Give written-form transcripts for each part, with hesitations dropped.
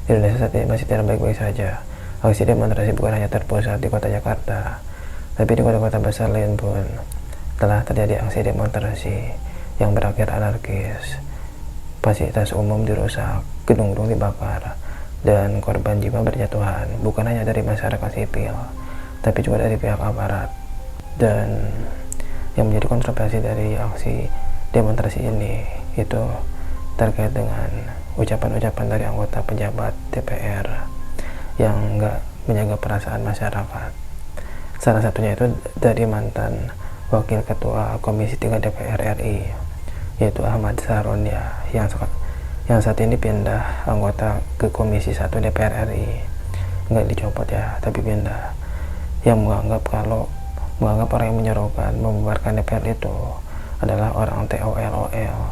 Indonesia saat ini masih tidak baik-baik saja. Aksi demonstrasi bukan hanya terpusat di kota Jakarta, tapi di kota-kota besar lain pun telah terjadi aksi demonstrasi yang berakhir anarkis. Fasilitas umum dirusak, gedung-gedung dibakar, dan korban jiwa berjatuhan bukan hanya dari masyarakat sipil, tapi juga dari pihak aparat. Dan yang menjadi kontroversi dari aksi demonstrasi ini itu terkait dengan ucapan-ucapan dari anggota pejabat DPR yang nggak menjaga perasaan masyarakat. Salah satunya itu dari mantan Wakil Ketua Komisi 3 DPR RI, yaitu Ahmad Sahroni yang saat ini pindah anggota ke Komisi 1 DPR RI. Nggak dicopot ya, tapi pindah. Yang menganggap orang yang menyerukan membubarkan DPR itu adalah orang TOLOL,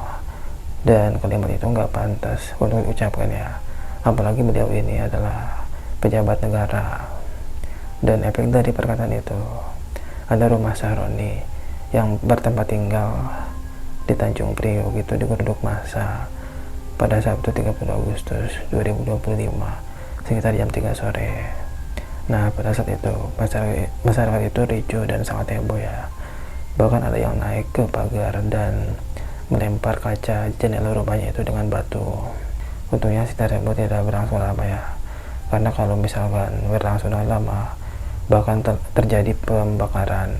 dan kalimat itu nggak pantas untuk diucapkan ya, apalagi beliau ini adalah pejabat negara. Dan efek dari perkataan itu, ada rumah Sahroni yang bertempat tinggal di Tanjung Priok itu digeruduk massa pada Sabtu 30 Agustus 2025 sekitar jam 3 sore. Nah, pada saat itu masyarakat itu ricuh dan sangat heboh ya. Bahkan ada yang naik ke pagar dan melempar kaca jendela rumahnya itu dengan batu. Untungnya si tersebut tidak berlangsung lama ya, karena kalau misalkan berlangsung lama bahkan terjadi pembakaran,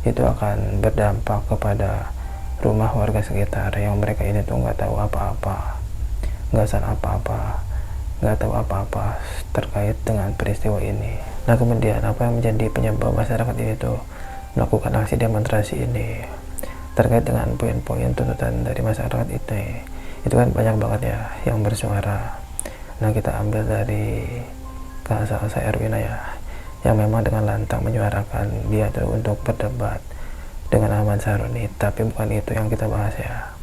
itu akan berdampak kepada rumah warga sekitar yang mereka ini tuh nggak tahu apa-apa, nggak salah apa-apa, nggak tahu apa-apa terkait dengan peristiwa ini. Nah, kemudian apa yang menjadi penyebab masyarakat ini tuh melakukan aksi demonstrasi ini terkait dengan poin-poin tuntutan dari masyarakat itu kan banyak banget ya yang bersuara. Nah, kita ambil dari Kak Erwina ya, yang memang dengan lantang menyuarakan dia itu untuk berdebat dengan Ahmad Sahroni, tapi bukan itu yang kita bahas ya.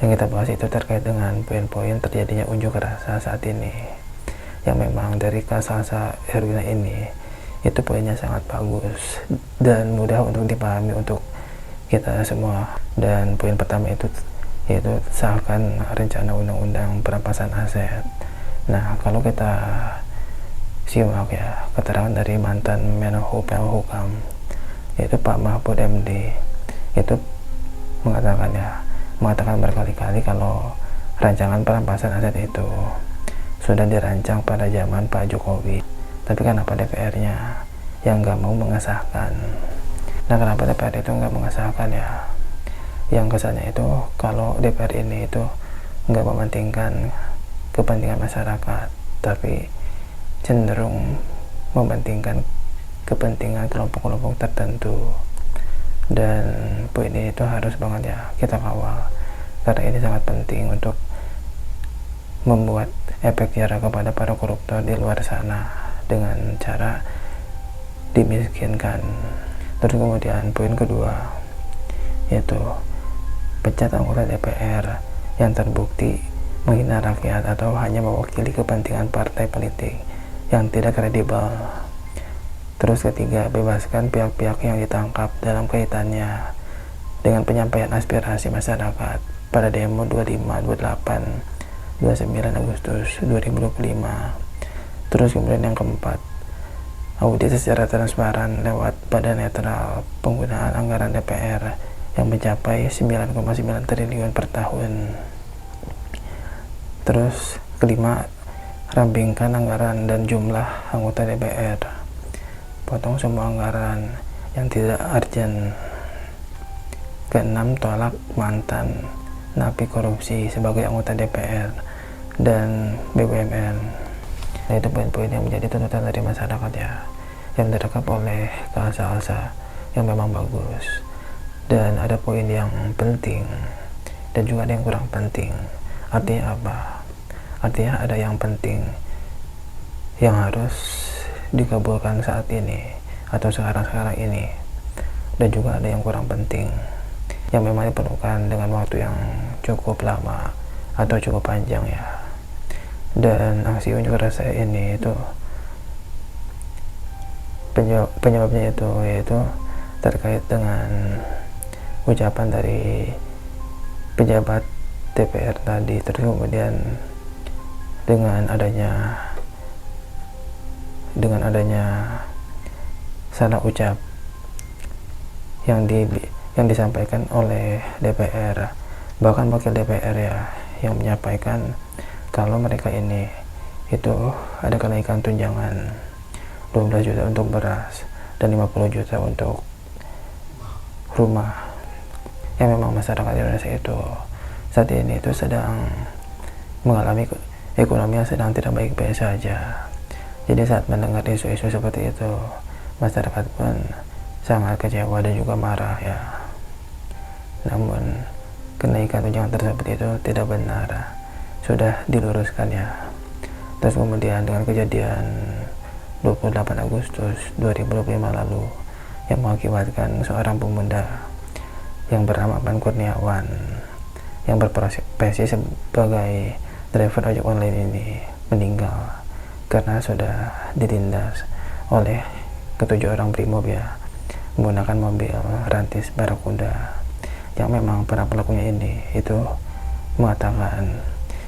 Yang kita bahas itu terkait dengan poin-poin terjadinya unjuk rasa saat ini, yang memang dari Kak Erwina ini itu poinnya sangat bagus dan mudah untuk dipahami untuk kita semua. Dan poin pertama itu yaitu sahkan rencana undang-undang perampasan aset. Nah, kalau kita simak ya keterangan dari mantan Menko Polhukam yaitu Pak Mahfud MD, itu mengatakan berkali-kali kalau rancangan perampasan aset itu sudah dirancang pada zaman Pak Jokowi, tapi kenapa DPR-nya yang nggak mau mengesahkan? Nah, kenapa DPR itu nggak mengesahkan ya? Yang kesannya itu kalau DPR ini itu nggak mementingkan kepentingan masyarakat, tapi cenderung mementingkan kepentingan kelompok-kelompok tertentu. Dan poin ini itu harus banget ya kita kawal, karena ini sangat penting untuk membuat efek jerah kepada para koruptor di luar sana dengan cara dimiskinkan. Terus kemudian poin kedua yaitu pecat anggota DPR yang terbukti menghina rakyat atau hanya mewakili kepentingan partai politik yang tidak kredibel. Terus ketiga, bebaskan pihak-pihak yang ditangkap dalam kaitannya dengan penyampaian aspirasi masyarakat pada demo 25, 28, 29 Agustus 2025. Terus kemudian yang keempat, audit secara transparan lewat badan netral penggunaan anggaran DPR yang mencapai 9,9 triliun per tahun. Terus kelima, rampingkan anggaran dan jumlah anggota DPR, potong semua anggaran yang tidak urgent. Keenam, tolak mantan napi korupsi sebagai anggota DPR dan BUMN. Nah, itu poin-poin yang menjadi tuntutan dari masyarakat ya, yang direkap oleh Kak yang memang bagus. Dan ada poin yang penting dan juga ada yang kurang penting. Artinya apa? Artinya ada yang penting yang harus dikabulkan saat ini atau sekarang ini, dan juga ada yang kurang penting yang memang diperlukan dengan waktu yang cukup lama atau cukup panjang ya. Dan aksi unjuk rasa ini itu penyebabnya itu yaitu terkait dengan ucapan dari pejabat DPR tadi. Terus kemudian dengan adanya salah ucap yang disampaikan oleh DPR, bahkan wakil DPR ya, yang menyampaikan kalau mereka ini itu ada kenaikan tunjangan 12 juta untuk beras dan 50 juta untuk rumah. Yang memang masyarakat Indonesia itu saat ini itu sedang mengalami ekonomi yang sedang tidak baik-baik saja. Jadi saat mendengar isu-isu seperti itu, masyarakat pun sangat kecewa dan juga marah ya. Namun kenaikan tunjangan tersebut itu tidak benar, sudah diluruskan ya. Terus kemudian dengan kejadian 28 Agustus 2025 lalu yang mengakibatkan seorang pemuda yang bernama Pan Kurniawan yang berprofesi sebagai driver ojek online ini meninggal karena sudah ditindas oleh ketujuh orang brimob ya, menggunakan mobil rantis Barakuda, yang memang para pelakunya ini itu mengatakan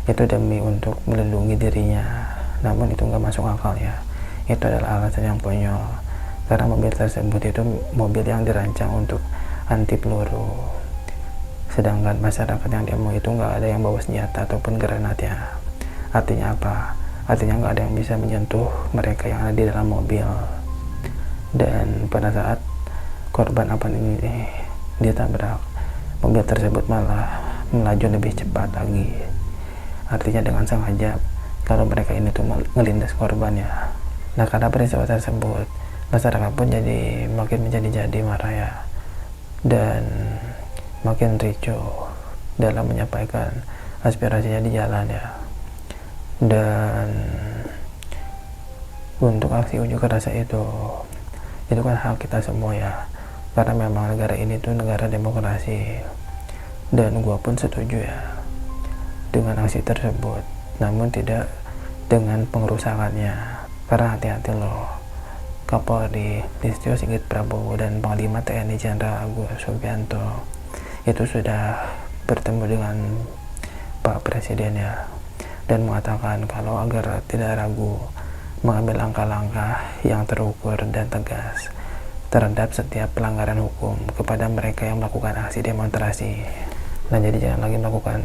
itu demi untuk melindungi dirinya, namun itu nggak masuk akal ya. Itu adalah alasan yang konyol karena mobil tersebut itu mobil yang dirancang untuk anti peluru, sedangkan masyarakat yang demo itu nggak ada yang bawa senjata ataupun granat ya. Artinya apa? Artinya nggak ada yang bisa menyentuh mereka yang ada di dalam mobil. Dan pada saat korban ini ditabrak, mobil tersebut malah melaju lebih cepat lagi. Artinya dengan sengaja kalau mereka ini tuh ngelindas korban ya. Nah, karena peristiwa tersebut masyarakat pun jadi makin menjadi marah ya, dan makin ricuh dalam menyampaikan aspirasinya di jalan ya. Dan untuk aksi unjuk rasa itu kan hak kita semua ya, karena memang negara ini tuh negara demokrasi, dan gua pun setuju ya dengan aksi tersebut, namun tidak dengan pengerusakannya. Karena hati-hati loh, Kapolri Listio Sigit Prabowo dan Panglima TNI Jenderal Agus Subianto itu sudah bertemu dengan Pak Presiden ya, dan mengatakan kalau agar tidak ragu mengambil langkah-langkah yang terukur dan tegas terhadap setiap pelanggaran hukum kepada mereka yang melakukan aksi demonstrasi. Nah, jadi jangan lagi melakukan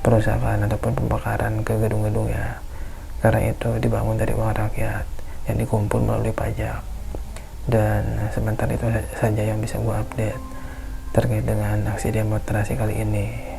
perusakan ataupun pembakaran ke gedung-gedung ya, karena itu dibangun dari uang rakyat yang dikumpul melalui pajak. Dan sebentar itu saja yang bisa gue update terkait dengan aksi demonstrasi kali ini.